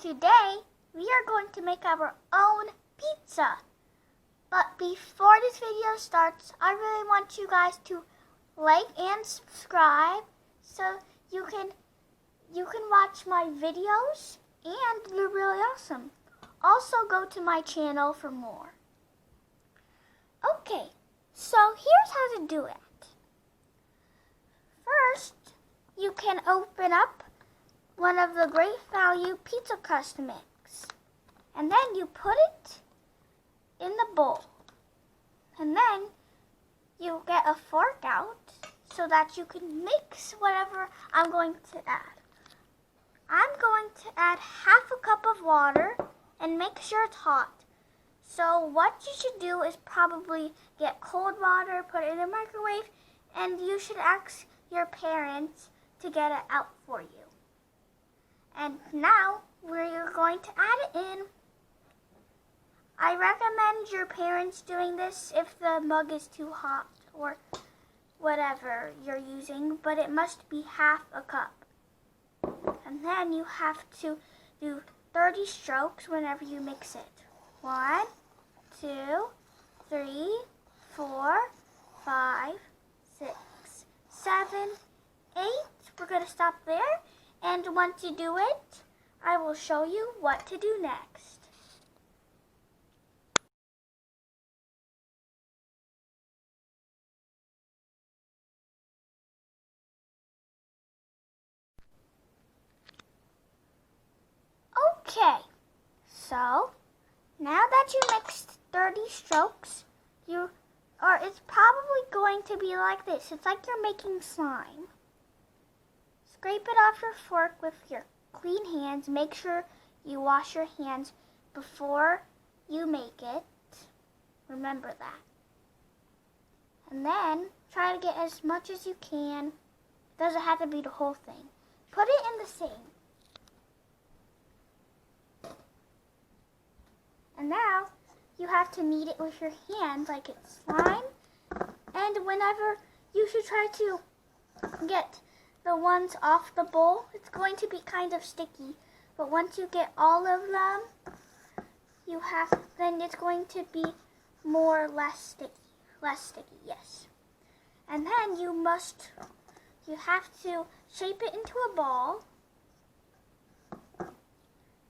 Today, we are going to make our own pizza. But before this video starts, I really want you guys to like and subscribe so you can watch my videos and you're really awesome. Also go to my channel for more. Okay, so here's how to do it. First, you can open up one of the Great Value pizza crust mix. And then you put it in the bowl. And then you get a fork out so that you can mix whatever I'm going to add. I'm going to add half a cup of water and make sure it's hot. So what you should do is probably get cold water, put it in the microwave, and you should ask your parents to get it out for you. And now we're going to add it in. I recommend your parents doing this if the mug is too hot or whatever you're using, but it must be half a cup. And then you have to do 30 strokes whenever you mix it. 1, 2, 3, 4, 5, 6, 7, 8. We're going to stop there. And once you do it, I will show you what to do next. Okay, so now that you mixed 30 strokes, it's probably going to be like this. It's like you're making slime. Scrape it off your fork with your clean hands. Make sure you wash your hands before you make it. Remember that. And then try to get as much as you can. It doesn't have to be the whole thing. Put it in the sink. And now you have to knead it with your hands like it's slime. And whenever you should try to get the ones off the bowl, it's going to be kind of sticky. But once you get all of them, then it's going to be less sticky, yes. And then you have to shape it into a ball.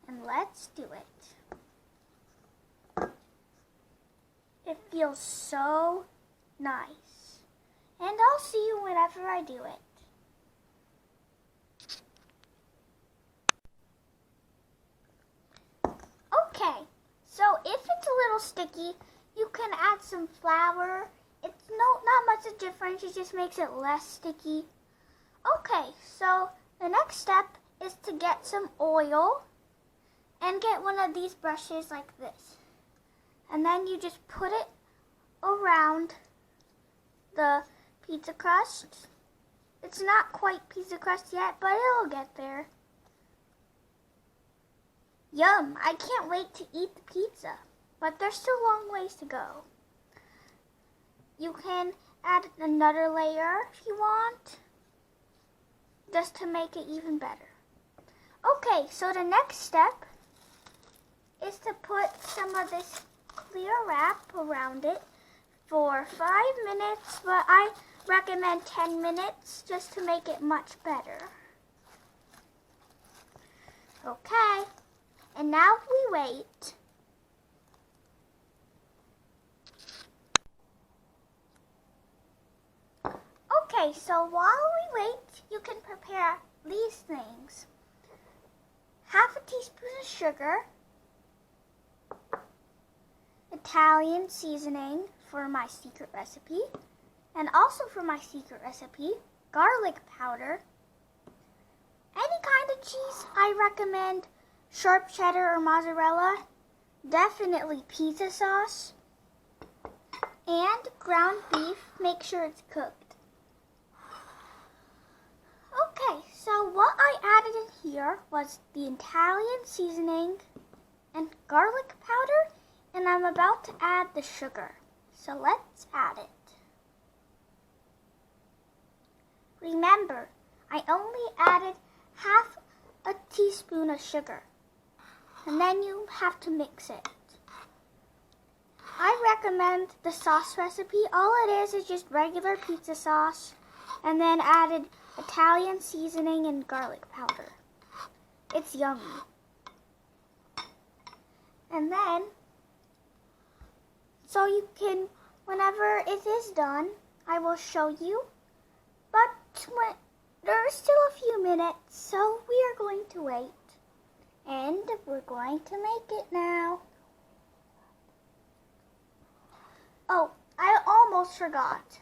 And let's do it. It feels so nice. And I'll see you whenever I do it. Okay, so if it's a little sticky, you can add some flour. It's not much of a difference, it just makes it less sticky. Okay, so the next step is to get some oil and get one of these brushes like this. And then you just put it around the pizza crust. It's not quite pizza crust yet, but it'll get there. Yum! I can't wait to eat the pizza, but there's still long ways to go. You can add another layer if you want, just to make it even better. Okay, so the next step is to put some of this clear wrap around it for 5 minutes, but I recommend 10 minutes just to make it much better. Okay. And now we wait. Okay, so while we wait, you can prepare these things. Half a teaspoon of sugar, Italian seasoning for my secret recipe, and also for my secret recipe, garlic powder, any kind of cheese I recommend, sharp cheddar or mozzarella, definitely pizza sauce, and ground beef, make sure it's cooked. Okay, so what I added in here was the Italian seasoning and garlic powder, and I'm about to add the sugar. So let's add it. Remember, I only added half a teaspoon of sugar. and then you have to mix it. I recommend the sauce recipe. All it is just regular pizza sauce and then added Italian seasoning and garlic powder. It's yummy. And then, so you can, whenever it is done, I will show you. But there are still a few minutes, so we are going to wait. And we're going to make it now. Oh, I almost forgot.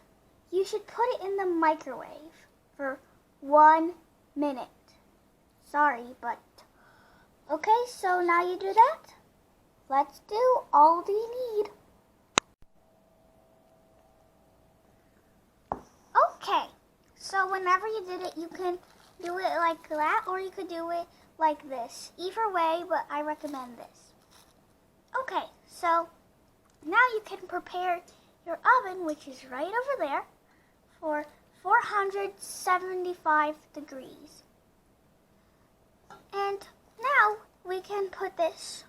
You should put it in the microwave for 1 minute. Sorry, but okay, so now you do that. Let's do all we need. Okay, so whenever you did it, you can do it like that, or you could do it like this. Either way, but I recommend this. Okay, so now you can prepare your oven, which is right over there, for 475 degrees. And now we can put this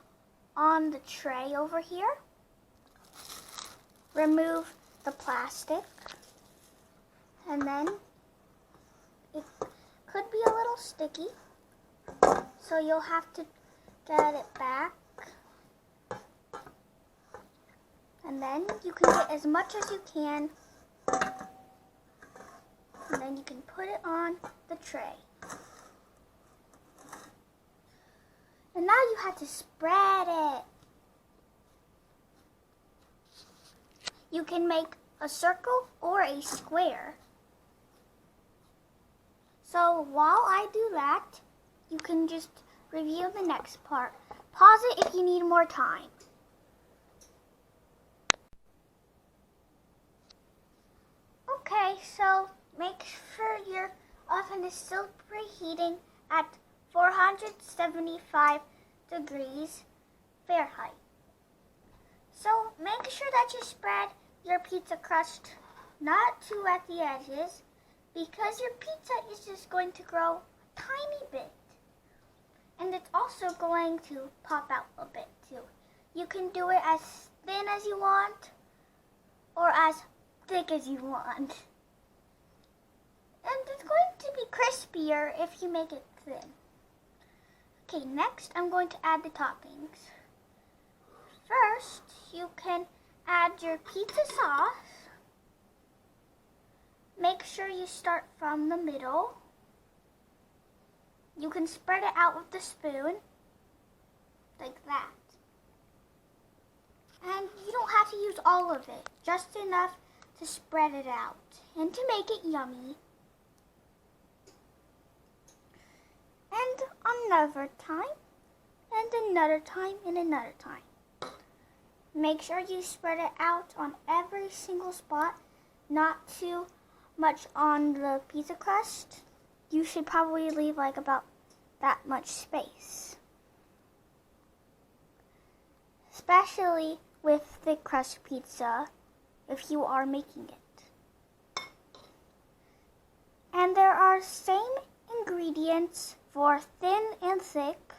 on the tray over here. Remove the plastic. And then it could be a little sticky, so you'll have to get it back. And then you can get as much as you can. And then you can put it on the tray. And now you have to spread it. You can make a circle or a square. So while I do that, you can just review the next part. Pause it if you need more time. Okay, so make sure your oven is still preheating at 475 degrees Fahrenheit. So make sure that you spread your pizza crust not too at the edges, because your pizza is just going to grow a tiny bit. And it's also going to pop out a bit too. You can do it as thin as you want or as thick as you want. And it's going to be crispier if you make it thin. Okay, next I'm going to add the toppings. First, you can add your pizza sauce. Make sure you start from the middle. You can spread it out with the spoon, like that. And you don't have to use all of it, just enough to spread it out and to make it yummy. And another time, and another time, and another time. Make sure you spread it out on every single spot, not too much on the pizza crust. You should probably leave like about that much space. Especially with thick crust pizza, if you are making it. And there are same ingredients for thin and thick.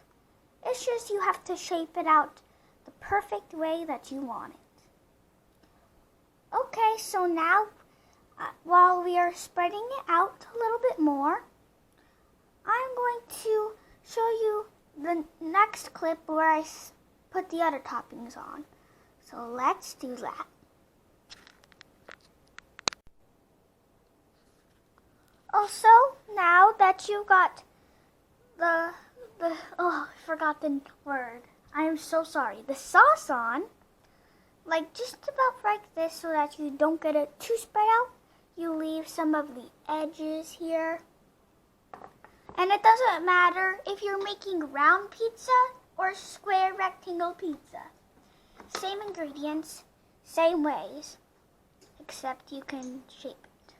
It's just you have to shape it out the perfect way that you want it. Okay, so now while we are spreading it out a little bit more, I'm going to show you the next clip where I put the other toppings on. So let's do that. Also, now that you got I forgot the word. I am so sorry. The sauce on, like just about like this so that you don't get it too spread out. You leave some of the edges here. And it doesn't matter if you're making round pizza or square rectangle pizza. Same ingredients, same ways, except you can shape it.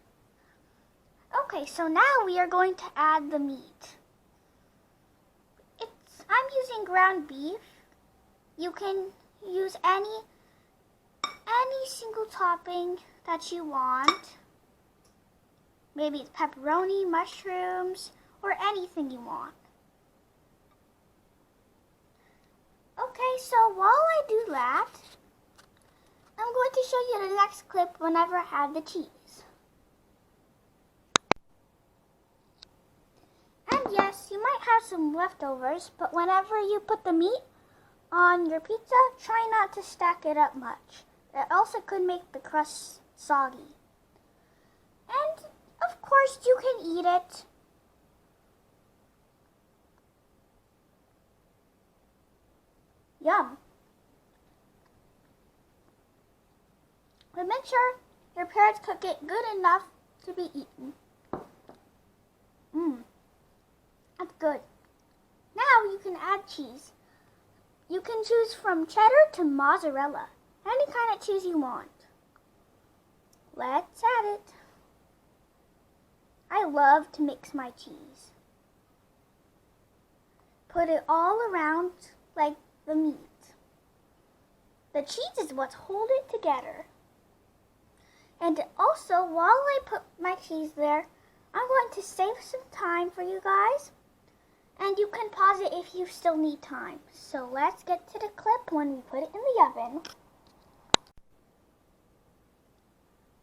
Okay, so now we are going to add the meat. I'm using ground beef. You can use any single topping that you want. Maybe it's pepperoni, mushrooms, or anything you want. so while I do that, I'm going to show you the next clip whenever I have the cheese. And yes, you might have some leftovers, but whenever you put the meat on your pizza, try not to stack it up much. It also could make the crust soggy. And of course, you can eat it. Yum. But make sure your parents cook it good enough to be eaten. That's good. Now you can add cheese. You can choose from cheddar to mozzarella. Any kind of cheese you want. Let's add it. I love to mix my cheese. Put it all around like the meat. The cheese is what's holding it together. And also, while I put my cheese there, I'm going to save some time for you guys. And you can pause it if you still need time. So let's get to the clip when we put it in the oven.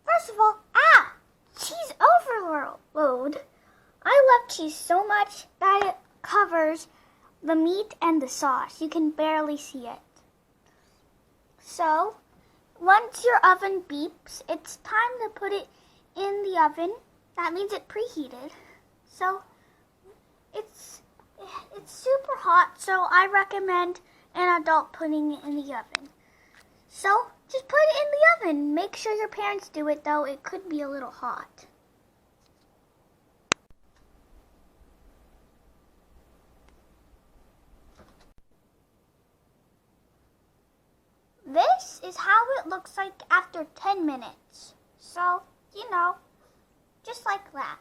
First of all, cheese overload. I love cheese so much that it covers the meat and the sauce. You can barely see it. So, once your oven beeps, it's time to put it in the oven. That means it's preheated. So, it's super hot, so I recommend an adult putting it in the oven. So, just put it in the oven. Make sure your parents do it, though. It could be a little hot. This is how it looks like after 10 minutes. So, just like that.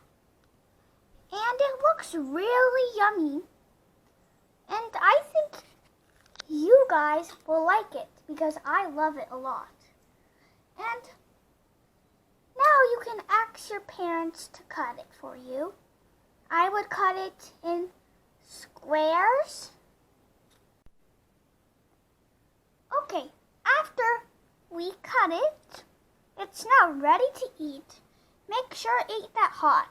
And it looks really yummy. And I think you guys will like it because I love it a lot. And now you can ask your parents to cut it for you. I would cut it in squares. Okay, after we cut it, it's now ready to eat. Make sure it ain't that hot.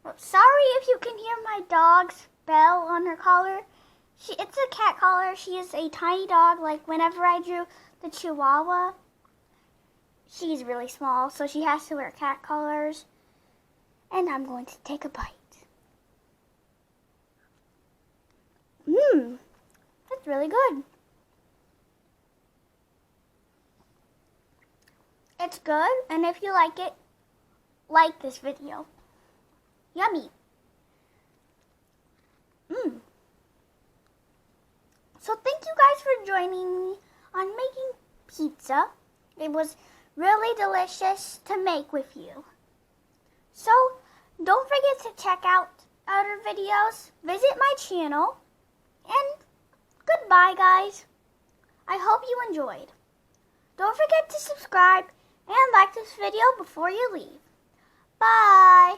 Oh, sorry if you can hear my dog's bell on her collar. It's a cat collar. She is a tiny dog. Like whenever I drew the Chihuahua, she's really small, so she has to wear cat collars. And I'm going to take a bite. That's really good. It's good, and if you like it, like this video. Yummy. So thank you guys for joining me on making pizza. It was really delicious to make with you. So don't forget to check out other videos, visit my channel, and goodbye guys. I hope you enjoyed. Don't forget to subscribe and like this video before you leave. Bye!